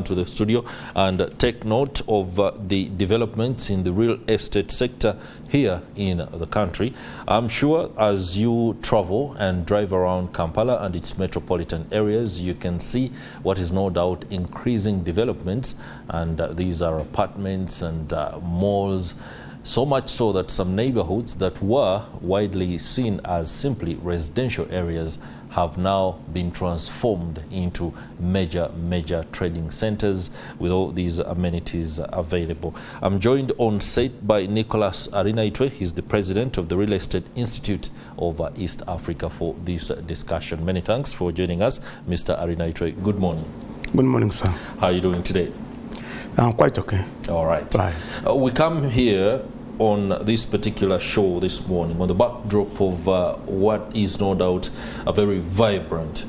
to the studio and take note of the developments in the real estate sector here in the country. I'm sure as you travel and drive around Kampala and its metropolitan areas, you can see what is no doubt increasing developments, and these are apartments and malls. So much so that some neighborhoods that were widely seen as simply residential areas have now been transformed into major trading centers with all these amenities available. I'm joined on set by Nicholas Arinaitwe. He's the president of the Real Estate Institute of East Africa for this discussion. Many thanks for joining us, Mr. Arinaitwe. Good morning. Good morning, sir. How are you doing today? I'm quite okay. All right. Bye. We come here on this particular show this morning on the backdrop of what is no doubt a very vibrant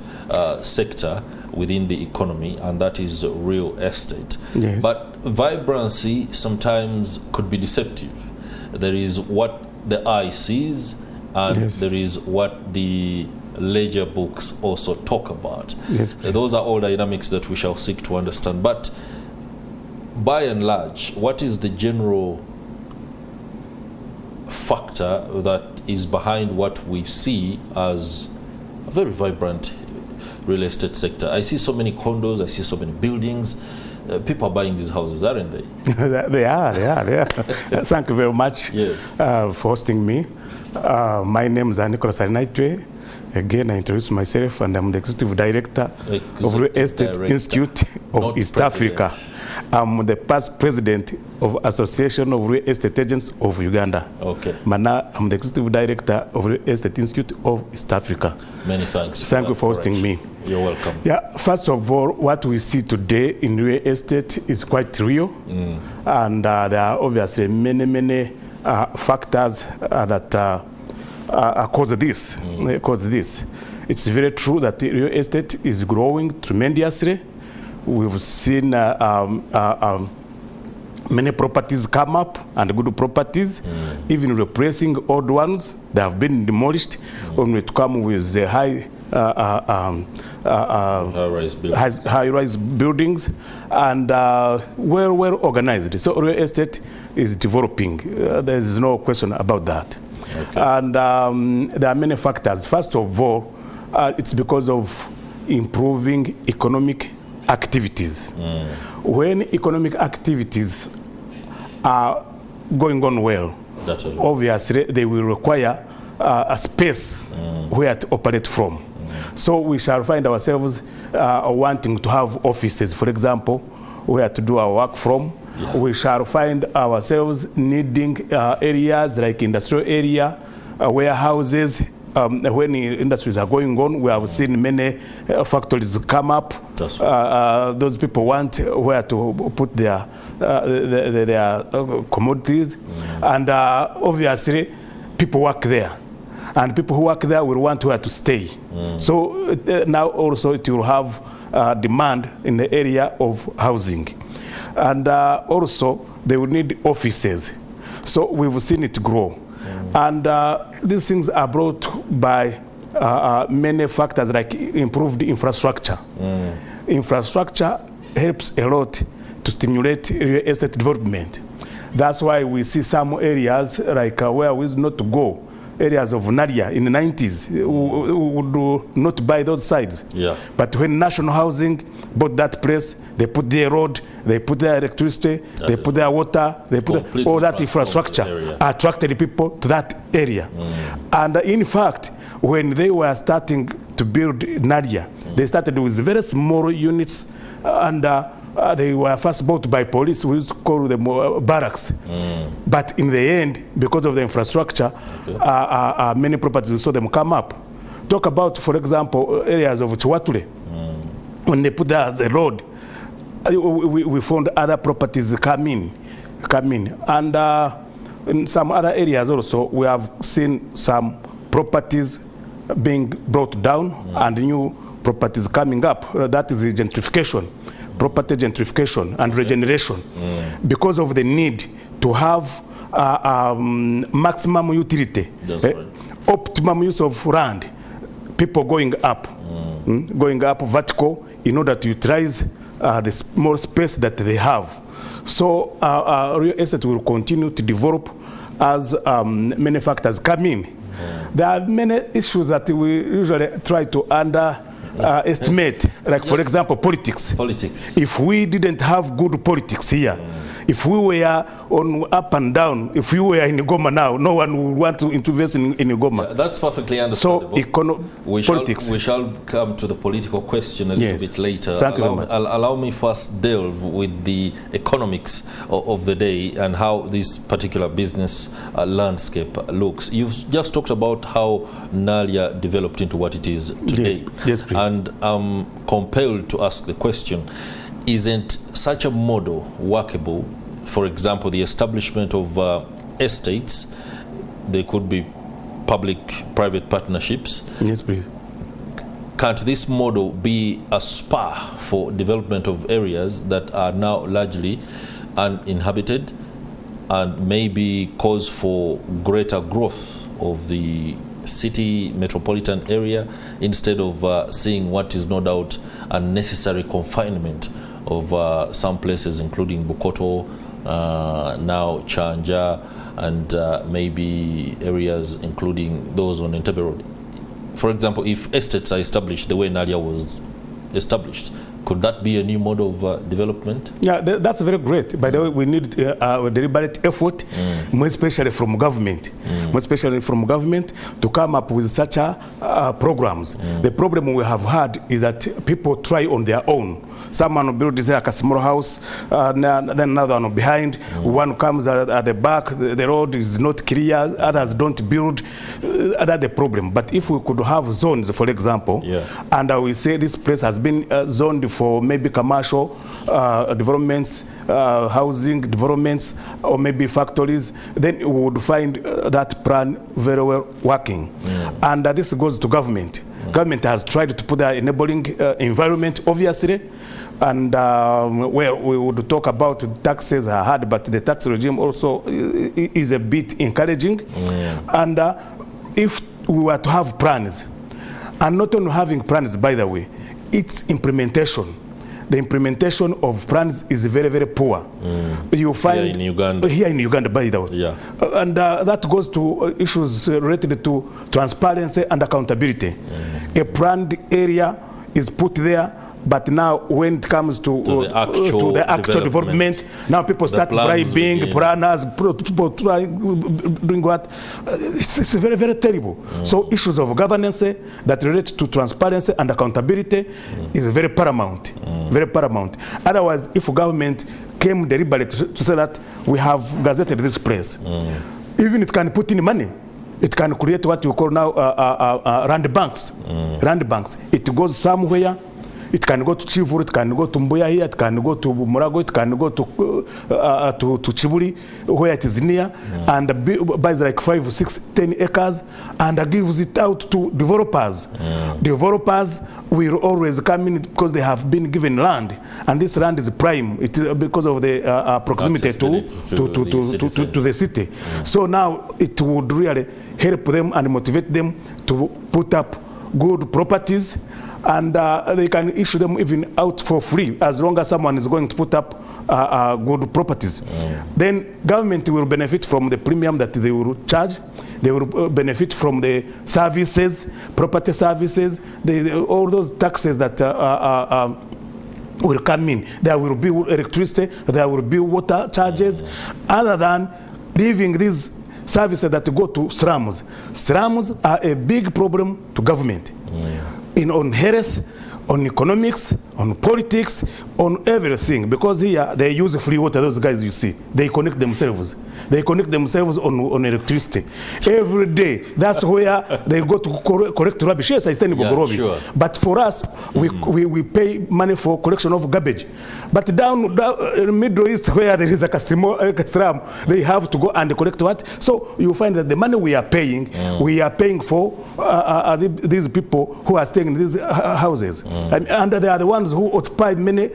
sector within the economy, and that is real estate. Yes. But vibrancy sometimes could be deceptive. There is what the eye sees, and yes, there is what the ledger books also talk about. Yes, those are all dynamics that we shall seek to understand. But by and large, what is the general factor that is behind what we see as a very vibrant real estate sector? I see so many condos, I see so many buildings. People are buying these houses, aren't they? They are. Thank you very much, yes, for hosting me. My name is Nicholas Arinaitwe. Again, I introduce myself, and I'm the Executive Director of Real Estate Institute of East Africa. I'm the past president of Association of Real Estate Agents of Uganda. Okay. Now I'm the Executive Director of Real Estate Institute of East Africa. Many thanks. Thank you for hosting me. You're welcome. Yeah, first of all, what we see today in real estate is quite real. And there are obviously many factors that cause this. It's very true that real estate is growing tremendously. We've seen many properties come up, and good properties, even replacing old ones that have been demolished, only to come with the high-rise buildings, and well organized. So real estate is developing. There is no question about that. Okay. And there are many factors. First of all, it's because of improving economic activities. When economic activities are going on well, obviously they will require a space where to operate from. So we shall find ourselves wanting to have offices, for example, where to do our work from. Yeah. We shall find ourselves needing areas like industrial area, warehouses. When industries are going on, we have seen many factories come up. Those people want where to put their commodities, and obviously people work there, and people who work there will want where to stay. So now also it will have demand in the area of housing, and also they will need offices. So we've seen it grow. And these things are brought by many factors like improved infrastructure. Infrastructure helps a lot to stimulate real estate development. That's why we see some areas like where we used not to go, areas of Nadia in the 90s, would not buy those sites. Yeah. But when National Housing bought that place, they put their road, they put their electricity, they put their water, they put all that infrastructure, attracted people to that area. And in fact, when they were starting to build Nadia, they started with very small units, and they were first bought by police. We used to call them barracks. But in the end, because of the infrastructure, many properties, we saw them come up. Talk about, for example, areas of Chiwature. When they put the road, we found other properties come in. And in some other areas also, we have seen some properties being brought down and new properties coming up. That is the gentrification, property gentrification and regeneration, because of the need to have maximum utility, optimum use of land, people going up vertical in order to utilize the small space that they have. So real estate will continue to develop as many factors come in. There are many issues that we usually try to estimate, like for example, politics. If we didn't have good politics here, if we were on up and down, if we were in Goma now, no one would want to invest in Goma. Yeah, that's perfectly understandable. So politics. We shall come to the political question a little bit later. Thank you very much. Allow me first delve with the economics of the day and how this particular business landscape looks. You've just talked about how Nalia developed into what it is today. Yes, please. And I'm compelled to ask the question, isn't such a model workable? For example, the establishment of estates, they could be public-private partnerships. Yes, please. Can't this model be a spur for development of areas that are now largely uninhabited and maybe cause for greater growth of the city metropolitan area instead of seeing what is no doubt unnecessary confinement of some places, including Bukoto, now Chanja, and maybe areas including those on Entebbe Road? For example, if estates are established the way Nalia was established, could that be a new model of development? Yeah, that's very great. By the way, we need a deliberate effort, more especially from government, to come up with such programs. The problem we have had is that people try on their own. Someone builds like a small house, then another one behind. One comes at the back, the road is not clear, others don't build. That's the problem. But if we could have zones, for example, and we say this place has been zoned for maybe commercial developments, housing developments, or maybe factories, then we would find that plan very well working. And this goes to government. Government has tried to put an enabling environment, obviously, and where we would talk about taxes are hard, but the tax regime also is a bit encouraging. And if we were to have plans, and not only having plans, by the way, it's implementation. The implementation of plans is very, very poor. You find here in Uganda, by the way. And that goes to issues related to transparency and accountability. A planned area is put there, but now when it comes to the actual development, now people start bribing planners, people try doing what? It's very, very terrible. So issues of governance that relate to transparency and accountability is very paramount, very paramount. Otherwise, if government came deliberately to say that we have gazetted this place, even it can put in money. It can create what you call now land banks. Land banks. It goes somewhere. It can go to Chivuru, it can go to Mbuya here, it can go to Murago, it can go to Chiburi, where it is near, and buys like 5, 6, 10 acres, and gives it out to developers. Developers will always come in because they have been given land, and this land is prime. It is because of the proximity to the city. So now it would really help them and motivate them to put up good properties, and they can issue them even out for free as long as someone is going to put up good properties. Then government will benefit from the premium that they will charge. They will benefit from the services, property services, all those taxes that will come in. There will be electricity, there will be water charges, other than leaving these services that go to slums. Slums are a big problem to government. On health, on economics, on politics, on everything, because here they use free water. Those guys you see, they connect themselves. They connect themselves on electricity every day. That's where they go to collect rubbish. Yes, I stand in Bogorobi. Sure. But for us, we pay money for collection of garbage. But down in the Middle East, where there is a slum, they have to go and collect what? So you find that the money we are paying for these people who are staying in these houses. And they are the ones who occupy many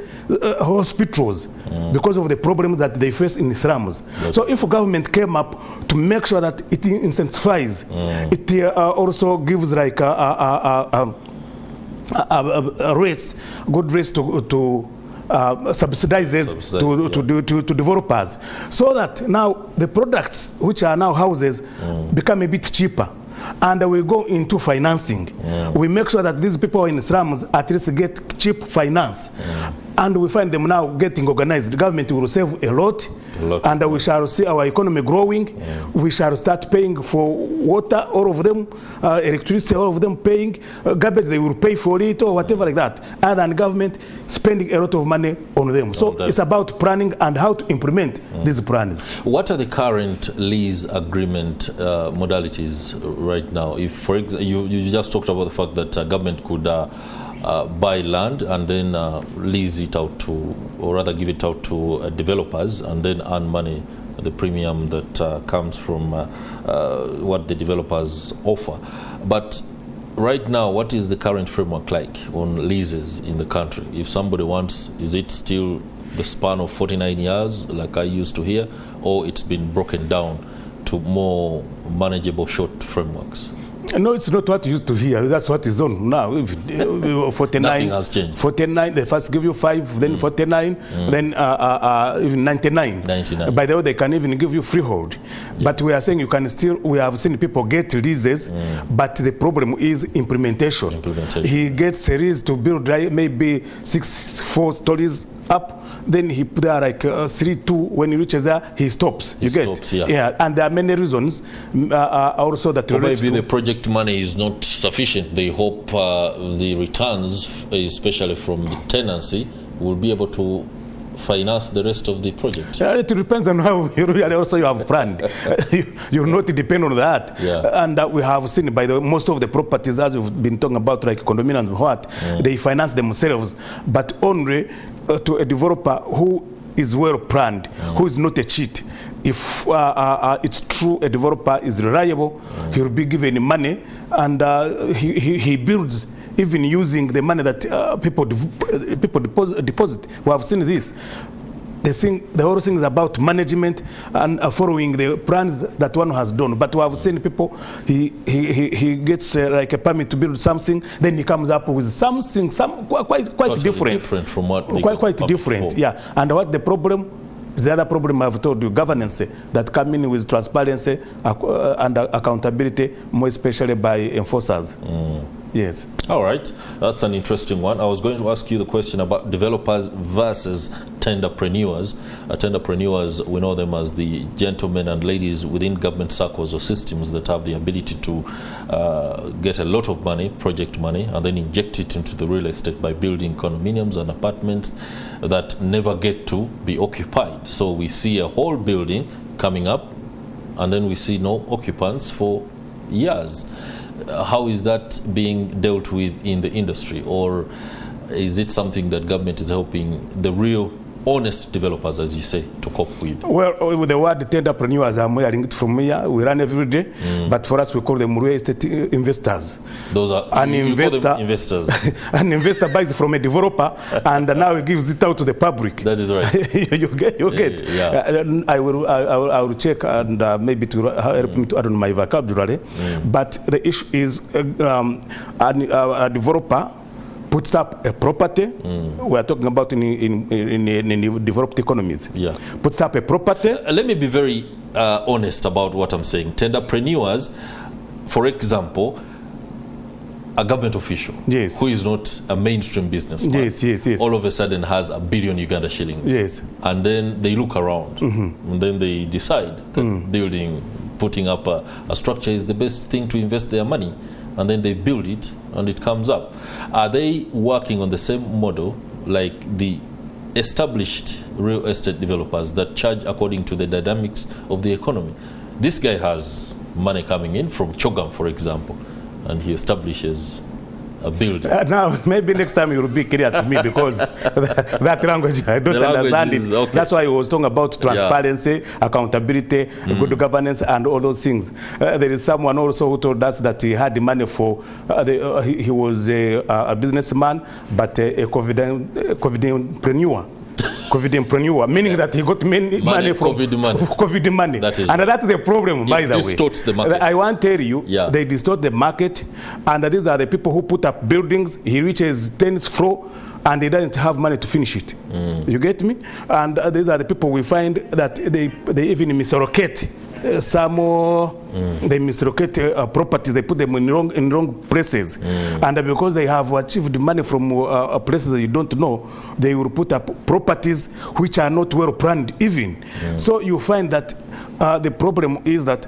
hospitals because of the problem that they face in slums. So if government came up to make sure that it incentivizes, it also gives like rates, good rates to subsidizes to developers, so that now the products which are now houses become a bit cheaper. And we go into financing. We make sure that these people in slums at least get cheap finance. And we find them now getting organized. The government will save a lot, and we shall see our economy growing. We shall start paying for water, all of them, electricity, all of them paying. Garbage, they will pay for it or whatever like that. And then government spending a lot of money on them. So it's about planning and how to implement these plans. What are the current lease agreement modalities right now? If, for example, you just talked about the fact that government could buy land and then lease it out to, or rather give it out to developers and then earn money, the premium that comes from what the developers offer. But right now, what is the current framework like on leases in the country? If somebody wants, is it still the span of 49 years like I used to hear, or it's been broken down to more manageable short frameworks? No, it's not what you used to hear. That's what is on now. 49. Nothing has changed. 49. They first give you 5, then 49, then even 99. 99. By the way, they can even give you freehold. But we are saying you can still. We have seen people get leases, but the problem is implementation. He gets a lease to build maybe 4 stories up. Then he put there like 3-2. When he reaches there, he stops. You get? Yeah. And there are many reasons also that relate to. Maybe the project money is not sufficient. They hope the returns, especially from the tenancy, will be able to finance the rest of the project. It depends on how you really also you have planned. You will not depend on that. And we have seen by the way, most of the properties, as we've been talking about, like condominiums, they finance themselves, but only to a developer who is well planned, who is not a cheat. If it's true a developer is reliable, he will be given money, and he builds even using the money that people deposit. We have seen this. The whole thing is about management and following the plans that one has done. But we have seen people, he gets like a permit to build something, then he comes up with something quite different from what quite different before. Yeah. And what the problem? The other problem I've told you, governance that come in with transparency and accountability, more especially by enforcers. Yes. All right. That's an interesting one. I was going to ask you the question about developers versus tenderpreneurs. Tenderpreneurs, we know them as the gentlemen and ladies within government circles or systems that have the ability to get a lot of money, project money, and then inject it into the real estate by building condominiums and apartments that never get to be occupied. So we see a whole building coming up, and then we see no occupants for years. How is that being dealt with in the industry, or is it something that government is helping the real honest developers, as you say, to cope with? Well, with the word tenderpreneurs, I'm hearing it from here. We run every day, but for us we call them real estate investors. Those are investors. An investor buys from a developer and now he gives it out to the public. That is right. you get. Yeah. I will check and maybe to help me to add on my vocabulary. But the issue is a developer puts up a property. We are talking about in developed economies. Yeah. Puts up a property. Let me be very honest about what I'm saying. Tenderpreneurs, for example, a government official who is not a mainstream businessman, all of a sudden has $1 billion Uganda shillings. And then they look around and then they decide that putting up a structure is the best thing to invest their money. And then they build it and it comes up. Are they working on the same model like the established real estate developers that charge according to the dynamics of the economy? This guy has money coming in from Chogam, for example, and he establishes a building. Now, maybe next time you will be clear to me, because that language, I don't understand it. Okay. That's why I was talking about transparency, accountability, good governance, and all those things. There is someone also who told us that he had the money for, he was a businessman, but a covidpreneur, meaning that he got money from COVID money. And that's the problem, by the way. Distorts the market. I want to tell you, they distort the market, and these are the people who put up buildings. He reaches 10th floor, and he doesn't have money to finish it. You get me? And these are the people we find that they even mislocate some they mislocate properties, they put them in wrong places, and because they have achieved money from places that you don't know, they will put up properties which are not well planned even. So you find that the problem is that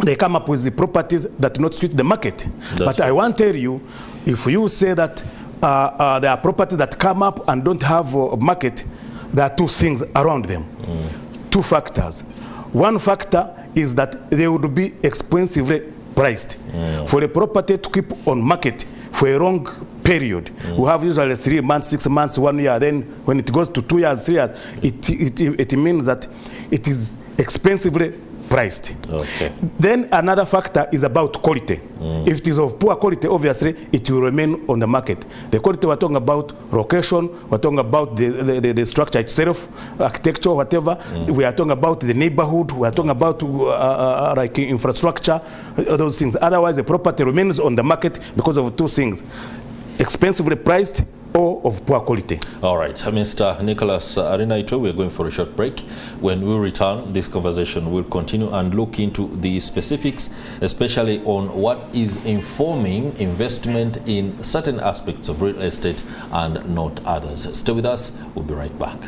they come up with the properties that do not suit the market. But I want to tell you, if you say that there are properties that come up and don't have a market, there are two things around them, two factors. One factor is that they would be expensively priced. For the property to keep on market for a long period, we have usually 3 months, 6 months, 1 year. Then when it goes to 2 years, 3 years, it means that it is expensively priced. Okay. Then another factor is about quality. If it is of poor quality, obviously it will remain on the market. The quality we're talking about, location, we're talking about the structure itself, architecture, whatever. We are talking about the neighborhood, we are talking about like infrastructure, those things. Otherwise, the property remains on the market because of two things: expensively priced or of poor quality. All right, Mr. Nicholas Arinaitwe, we're going for a short break. When we return, this conversation will continue and look into the specifics, especially on what is informing investment in certain aspects of real estate and not others. Stay with us, we'll be right back.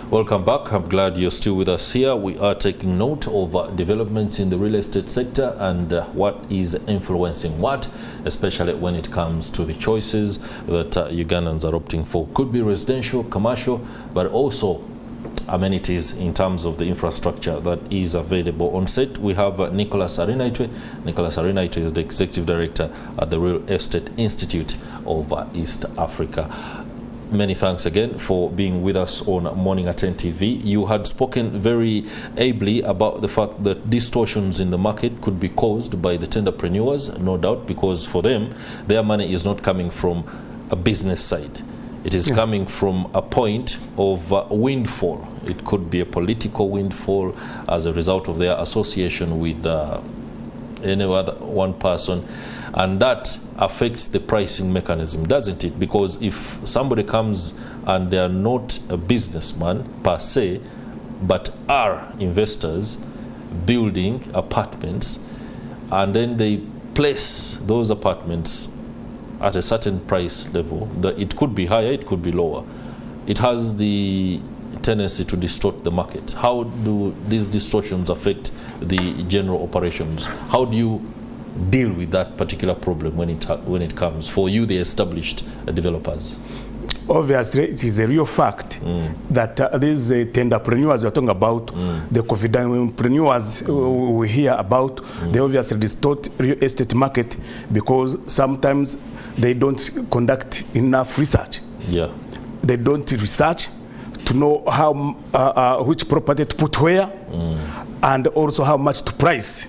Welcome back. I'm glad you're still with us here. We are taking note of developments in the real estate sector and what is influencing what, especially when it comes to the choices that Ugandans are opting for. Could be residential, commercial, but also amenities in terms of the infrastructure that is available. On set, we have Nicholas Arinaitwe. Nicholas Arinaitwe is the Executive Director at the Real Estate Institute of East Africa. Many thanks again for being with us on Morning at NTV. You had spoken very ably about the fact that distortions in the market could be caused by the tenderpreneurs, no doubt, because for them, their money is not coming from a business side. It is coming from a point of windfall. It could be a political windfall as a result of their association with any other one person, and that affects the pricing mechanism, doesn't it? Because if somebody comes and they are not a businessman per se, but are investors building apartments, and then they place those apartments at a certain price level, that it could be higher, it could be lower, it has the tendency to distort the market. How do these distortions affect the general operations? How do you deal with that particular problem when it comes for you, the established developers? Obviously, it is a real fact that these tenderpreneurs you're talking about, the covidipreneurs we hear about, they obviously distort real estate market because sometimes they don't conduct enough research. Yeah, they don't research to know how which property to put where, and also how much to price.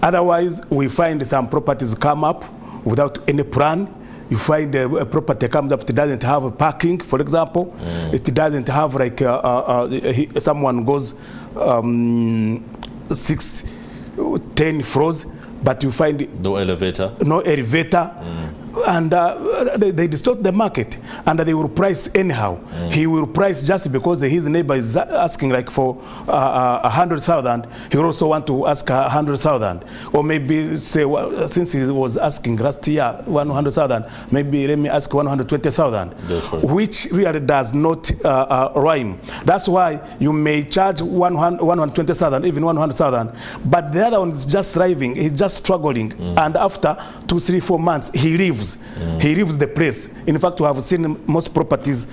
Otherwise, we find some properties come up without any plan. You find a property comes up, it doesn't have a parking, for example. It doesn't have like someone goes 6, 10 floors, but you find no elevator. No elevator. And they distort the market, and they will price anyhow. He will price just because his neighbor is asking like for 100,000. He will also want to ask 100,000, or maybe say, well, since he was asking last year 100,000, maybe let me ask 120,000, which really does not rhyme. That's why you may charge 120,000, even 100,000, but the other one is just thriving. He's just struggling, and after 2, 3, 4 months, he leaves. He leaves the place. In fact, we have seen most properties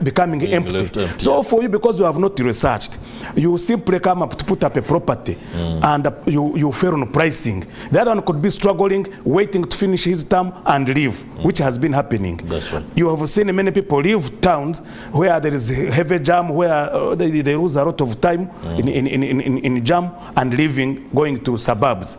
becoming empty. So for you, because you have not researched, you simply come up to put up a property and you fail on pricing. The other one could be struggling, waiting to finish his term and leave, which has been happening. That's right. You have seen many people leave towns where there is heavy jam, where they lose a lot of time in jam and leaving, going to suburbs,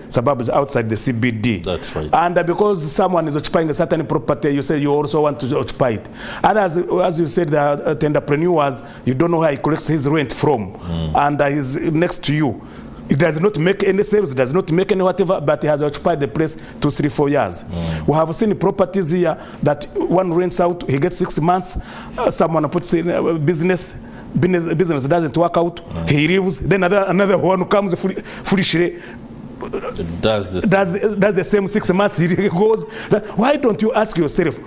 suburbs outside the CBD. That's right. And because someone is occupying a certain property, you say you also want to occupy it. Others, as you said, the tenderpreneurs, you don't know where he collects his rent from, and he's next to you. It does not make any sales, it does not make any whatever, but it has occupied the place 2, 3, 4 years. We have seen properties here that one rents out, he gets 6 months, someone puts in a business doesn't work out, he leaves, then another one comes foolishly, does the same 6 months, he goes. Why don't you ask yourself,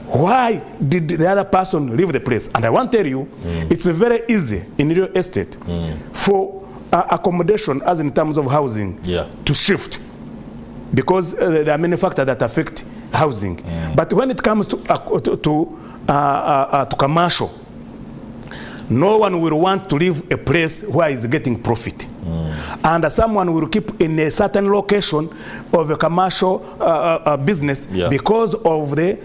why did the other person leave the place? And I want to tell you, it's very easy in real estate for accommodation, as in terms of housing, to shift, because there are many factors that affect housing. But when it comes to commercial, no one will want to leave a place where he's getting profit. And someone will keep in a certain location of a commercial business because of the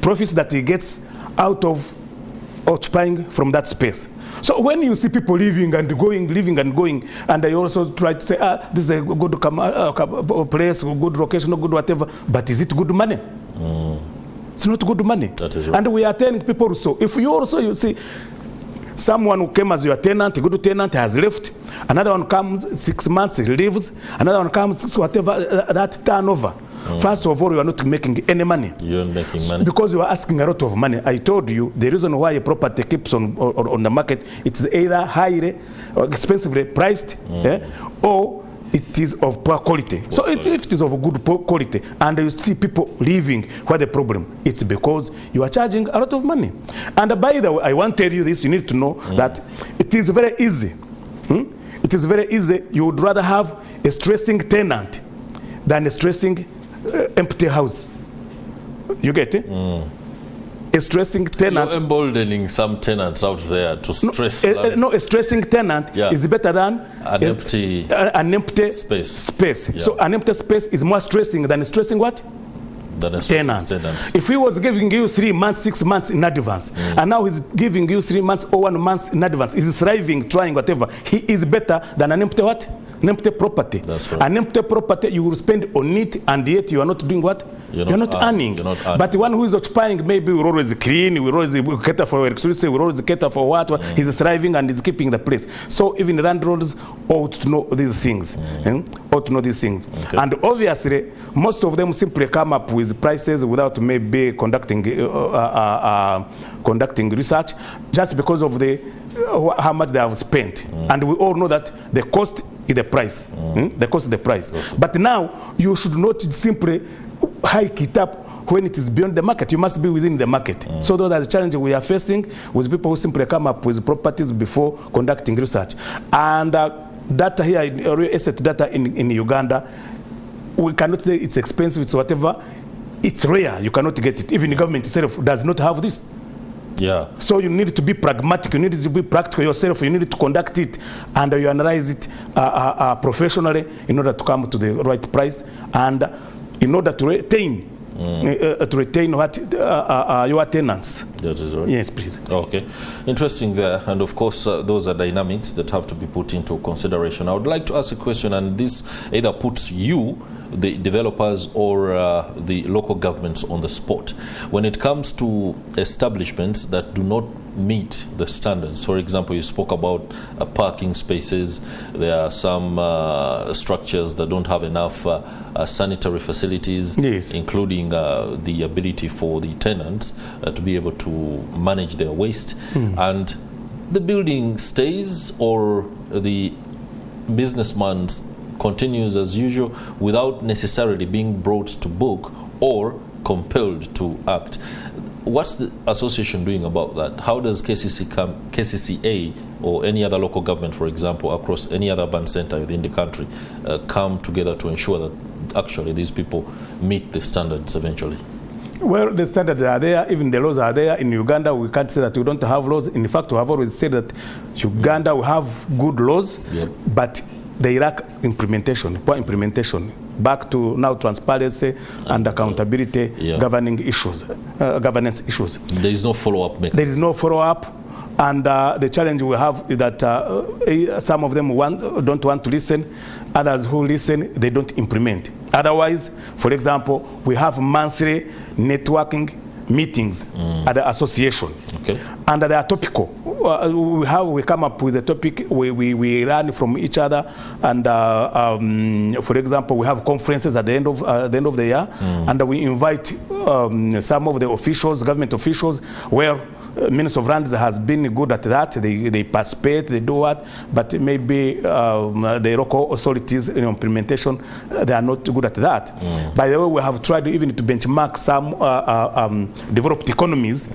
profits that he gets out of occupying from that space. So when you see people leaving and going, and they also try to say, this is a good place, good location, good whatever, but is it good money? It's not good money. That is right. And we are telling people also, if you see, someone who came as your tenant, a good tenant, has left. Another one comes 6 months, he leaves. Another one comes, whatever, that turnover. First of all, you are not making any money. You're making money. Because you are asking a lot of money. I told you, the reason why a property keeps on the market, it's either highly or expensively priced, or it is of poor quality. So if it is of good quality and you see people leaving, what the problem? It's because you are charging a lot of money. And by the way, I want to tell you this, you need to know that it is very easy. It is very easy. You would rather have a stressing tenant than a stressing empty house. You get it? A stressing tenant. You're emboldening some tenants out there to stress. No, a stressing tenant is better than an empty space. Yeah. So an empty space is more stressing than stressing what? Than a tenant. If he was giving you 3 months, 6 months in advance, and now he's giving you 3 months or 1 month in advance, he's thriving, trying, whatever, he is better than an empty what? An empty property. That's right. An empty property you will spend on it, and yet you are not doing what? You're not earning. But one who is occupying, maybe will always clean, will always cater for electricity, will always cater for what? He's thriving and is keeping the place. So even landlords ought to know these things. Ought to know these things. Okay. And obviously, most of them simply come up with prices without maybe conducting research, just because of how much they have spent. And we all know that the cost is the price. The cost is the price. But now, you should not simply hike it up when it is beyond the market. You must be within the market. So those are the challenges we are facing with people who simply come up with properties before conducting research. And data here, real estate data in Uganda, we cannot say it's expensive, it's whatever. It's rare. You cannot get it. Even the government itself does not have this. Yeah. So you need to be pragmatic, you need to be practical yourself, you need to conduct it and you analyze it professionally in order to come to the right price and in order to retain what your tenants. That is right. Yes, please. Okay. Interesting there. And of course, those are dynamics that have to be put into consideration. I would like to ask a question, and this either puts you, the developers, or the local governments on the spot. When it comes to establishments that do not meet the standards, for example, you spoke about parking spaces. There are some structures that don't have enough sanitary facilities, including the ability for the tenants to be able to manage their waste. And the building stays, or the businessman continues as usual without necessarily being brought to book or compelled to act. What's the association doing about that? How does KCCA or any other local government, for example, across any other urban center within the country, come together to ensure that actually these people meet the standards eventually? Well, the standards are there, even the laws are there. In Uganda, we can't say that we don't have laws. In fact, we have always said that Uganda will have good laws, but they lack implementation, poor implementation. Back to now transparency and accountability, governing issues, governance issues. There is no follow-up mechanism. There is no follow-up, and the challenge we have is that some of them don't want to listen. Others who listen, they don't implement. Otherwise, for example, we have monthly networking meetings at the association. Okay. And they are topical. We come up with a topic, we learn from each other, and for example, we have conferences at the end of the year, and we invite some of the officials, government officials, where Minister of Lands has been good at that. They participate, they do what, but maybe the local authorities in implementation, they are not good at that. By the way, we have tried even to benchmark some developed economies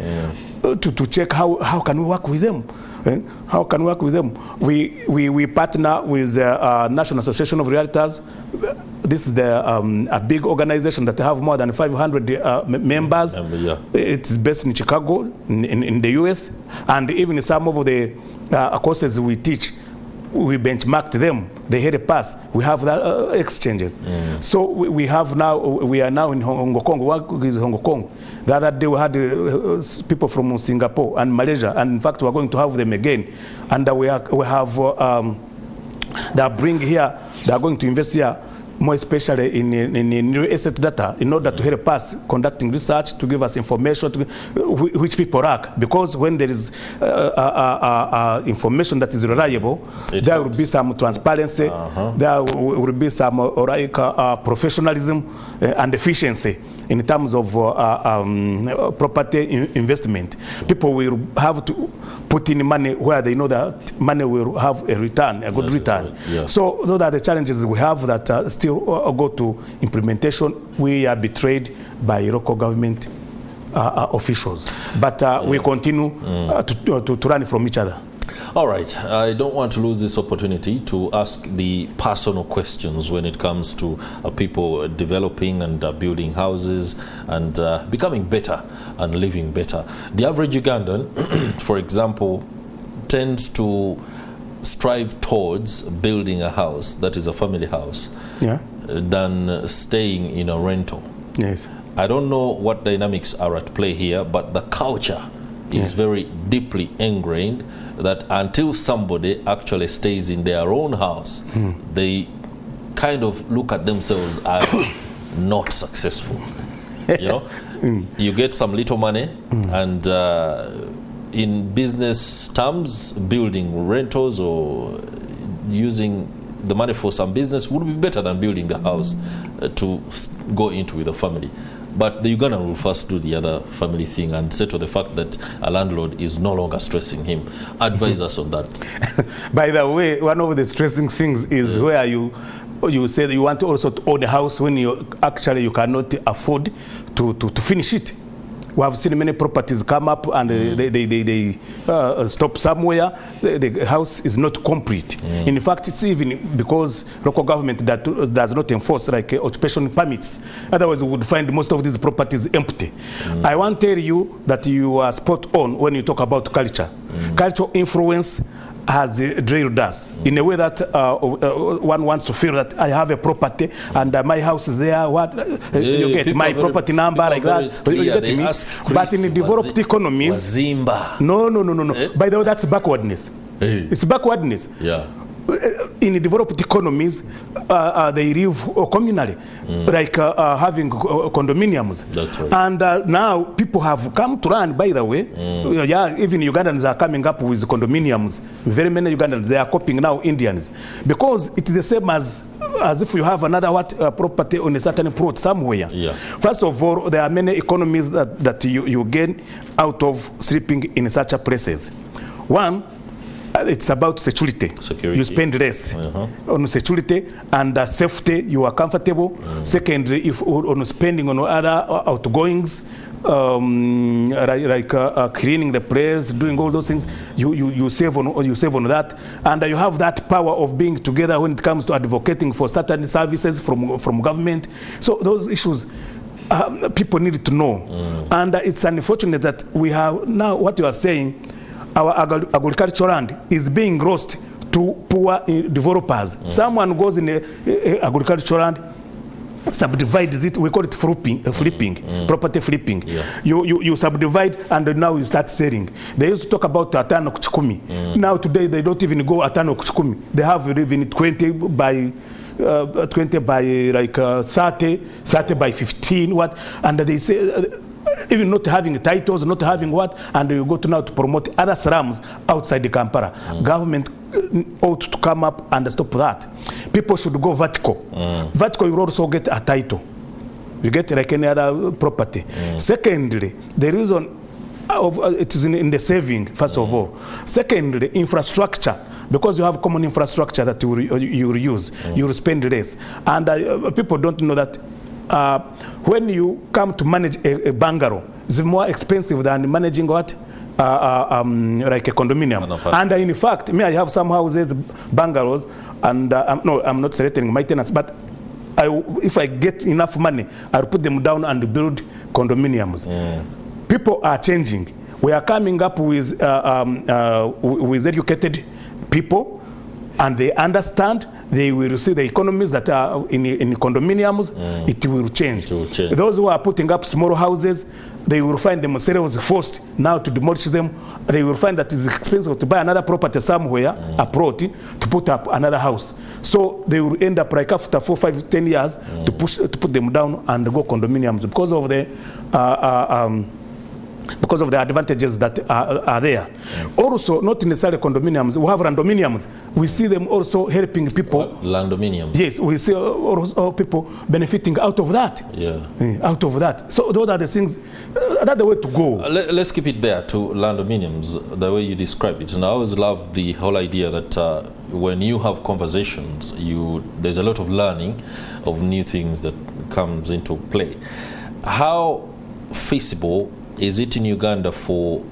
to check how can we work with them. How can we work with them? We partner with the National Association of Realtors. This is a big organization that have more than 500 members. It's based in Chicago, in the US, and even some of the courses we teach, we benchmarked them. They help us. We have that exchanges. So we are now in Hong Kong. We work with Hong Kong. The other day we had people from Singapore and Malaysia, and in fact we're going to have them again. And they are going to invest here, more especially in new asset data, in order to help us conducting research, to give us information which people lack. Because when there is information that is reliable, there will be some transparency, there will be some professionalism and efficiency in terms of property investment. People will have to put in money where they know that money will have a return, a good return. So those are the challenges we have that still go to implementation. We are betrayed by local government officials, but we continue to learn from each other. All right, I don't want to lose this opportunity to ask the personal questions when it comes to people developing and building houses and becoming better and living better. The average Ugandan, for example, tends to strive towards building a house that is a family house than staying in a rental. Yes. I don't know what dynamics are at play here, but the culture is very deeply ingrained that until somebody actually stays in their own house, they kind of look at themselves as not successful. You know, you get some little money, and in business terms, building rentals or using the money for some business would be better than building the house to go into with a family. But the Ugandan will first do the other family thing and settle the fact that a landlord is no longer stressing him. Advise us on that. By the way, one of the stressing things is where you say that you want to also to own a house when you cannot afford to finish it. We have seen many properties come up and they stop somewhere. The house is not complete. In fact, it's even because local government that does not enforce like occupation permits. Otherwise, we would find most of these properties empty. I want to tell you that you are spot on when you talk about culture. Cultural influence has drilled us in a way that one wants to feel that I have a property and my house is there. What you get my property number like that. You get me? But in the developed economies, no. By the way, that's backwardness. It's backwardness. In the developed economies, they live communally, like having condominiums. That's right. And now people have come to learn, by the way, even Ugandans are coming up with condominiums. Very many Ugandans, they are copying now Indians. Because it's the same as if you have another property on a certain plot somewhere. First of all, there are many economies that you gain out of sleeping in such places. One, it's about security. You spend less on security and safety. You are comfortable. Secondly, if on spending on other outgoings, like cleaning the place, doing all those things, you save on that, and you have that power of being together when it comes to advocating for certain services from government. So those issues. People need to know, and it's unfortunate that we have now what you are saying. Our agricultural land is being lost to poor developers. Someone goes in a agricultural land, subdivides it. We call it flipping, property flipping. You subdivide and now you start selling. They used to talk about atano kuchukumi. Now today they don't even go atano kuchukumi. They have even 20 by like 30 by 15. What? And they say. even not having titles, not having what, and you go to now to promote other slums outside the Kampala. Government ought to come up and stop that. People should go vertical. Vertical, you also get a title. You get like any other property. Secondly, the reason it is in the saving, first of all. Secondly, infrastructure. Because you have common infrastructure that you will use, you will spend less. And people don't know that when you come to manage a bungalow, it's more expensive than managing what? Like a condominium. And in fact, I have some houses, bungalows, and no, I'm not threatening my tenants, but if I get enough money, I'll put them down and build condominiums. People are changing. We are coming up with educated people, and they understand. They will see the economies that are in condominiums. It will change. Those who are putting up small houses, they will find themselves forced now to demolish them. They will find that it's expensive to buy another property somewhere, a plot, to put up another house. So they will end up like after 4, 5, 10 years to put them down and go condominiums because of the advantages that are there. Also, not necessarily condominiums, we have randominiums. We see them also helping people. Randominiums. Yes, we see also people benefiting out of that. Out of that. So those are the things, that's the way to go. Let's keep it there to randominiums, the way you describe it. And I always love the whole idea that when you have conversations, there's a lot of learning of new things that comes into play. How feasible is it in Uganda for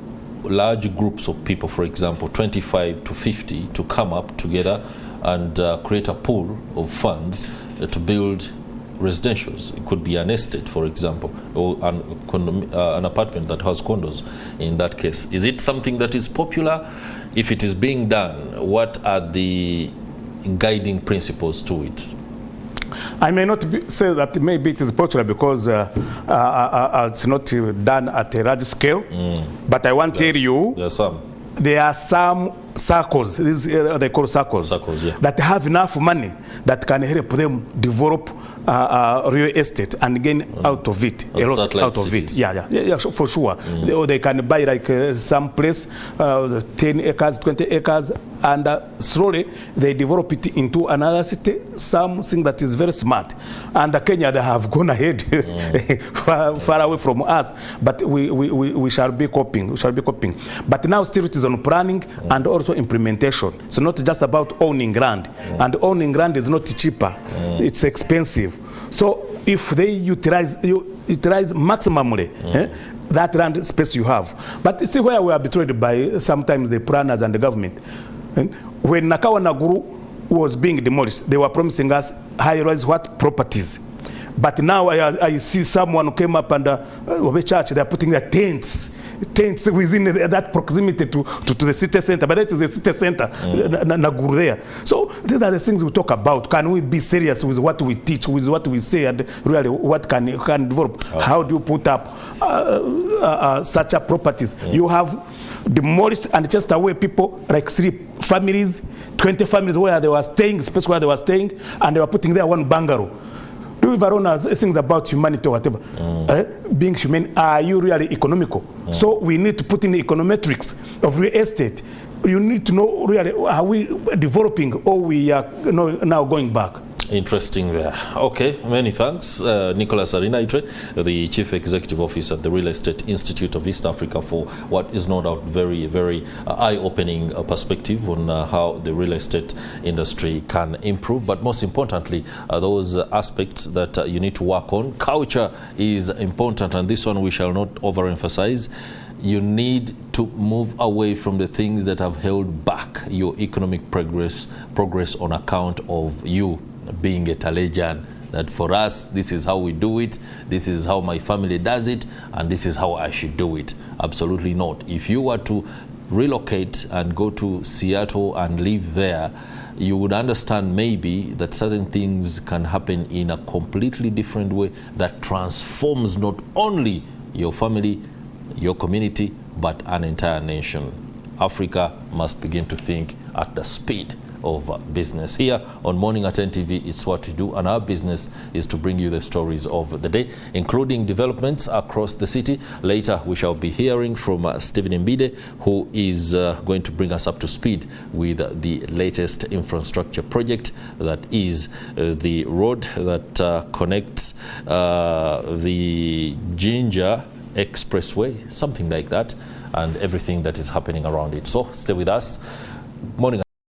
large groups of people, for example, 25 to 50, to come up together and create a pool of funds to build residentials? It could be an estate, for example, or an apartment that has condos in that case. Is it something that is popular? If it is being done, what are the guiding principles to it? I may not say that maybe it is popular because it's not done at a large scale, but I want to tell you there are some circles, they call circles, that have enough money that can help them develop real estate and gain out of it, a lot out of it. Yeah, for sure. They can buy like some place, 10 acres, 20 acres, and slowly they develop it into another city, something that is very smart. And Kenya, they have gone ahead far away from us, but we shall be coping. But now still it is on planning and also implementation. It's not just about owning land, and owning land is not cheaper. It's expensive. So if they utilize maximally that land space you have. But see where we are betrayed by sometimes the planners and the government. When Nakawa Naguru was being demolished, they were promising us high-rise properties. But now I see someone who came up and church, they are putting their tents within that proximity to the city center, but that is the city center, Naguru there. So these are the things we talk about. Can we be serious with what we teach, with what we say, and really what can develop? How do you put up such a properties? You have demolished and chased away people, like 3 families, 20 families where they were staying, space where they were staying, and they were putting there one bungalow. Do you ever things about humanity or whatever? Being human, are you really economical? So we need to put in the econometrics of real estate. You need to know really, are we developing or we are now going back? Interesting there. Okay, many thanks. Nicholas Arinaitwe, the Chief Executive Officer at the Real Estate Institute of East Africa, for what is no doubt very, very eye-opening perspective on how the real estate industry can improve. But most importantly, those aspects that you need to work on. Culture is important, and this one we shall not overemphasize. You need to move away from the things that have held back your economic progress on account of you being a Talejan, that for us, this is how we do it, this is how my family does it, and this is how I should do it. Absolutely not. If you were to relocate and go to Seattle and live there, you would understand maybe that certain things can happen in a completely different way that transforms not only your family, your community, but an entire nation. Africa must begin to think at the speed of business. Here on Morning at NTV, it's what we do, and our business is to bring you the stories of the day, including developments across the city. Later, we shall be hearing from Stephen Mbide, who is going to bring us up to speed with the latest infrastructure project, that is the road that connects the Ginger Expressway, something like that, and everything that is happening around it. So stay with us. Morning.